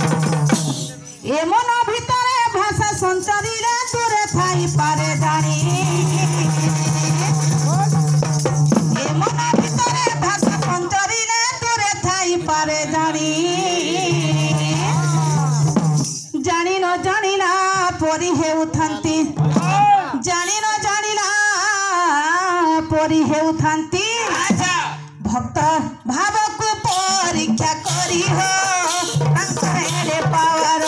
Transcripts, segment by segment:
ए मन भितरे भाषा संचारी रे दूरे थाई पारे जानी ए मन भितरे भाषा संचारी रे दूरे थाई पारे जानी जानी न जानिला परी हेउथांती जानी न जानिला परी हेउथांती भक्त भाव को परीक्षा करी हो अंकरे पावर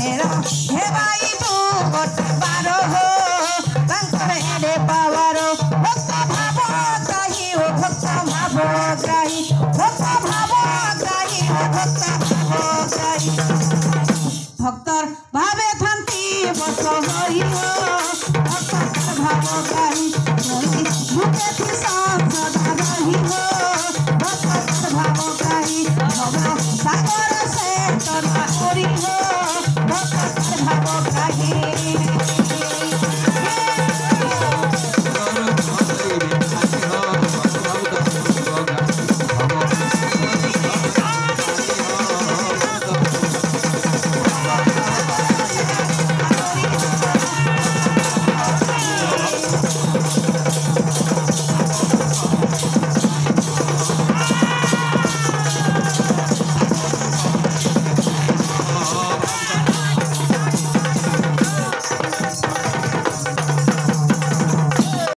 हेरो हे भाई तू गोटे बार हो अंकरे पावर भक्त भाव ग्राही हो भक्त भाव ग्राही भक्त भाव ग्राही हो भक्त भाव ग्राही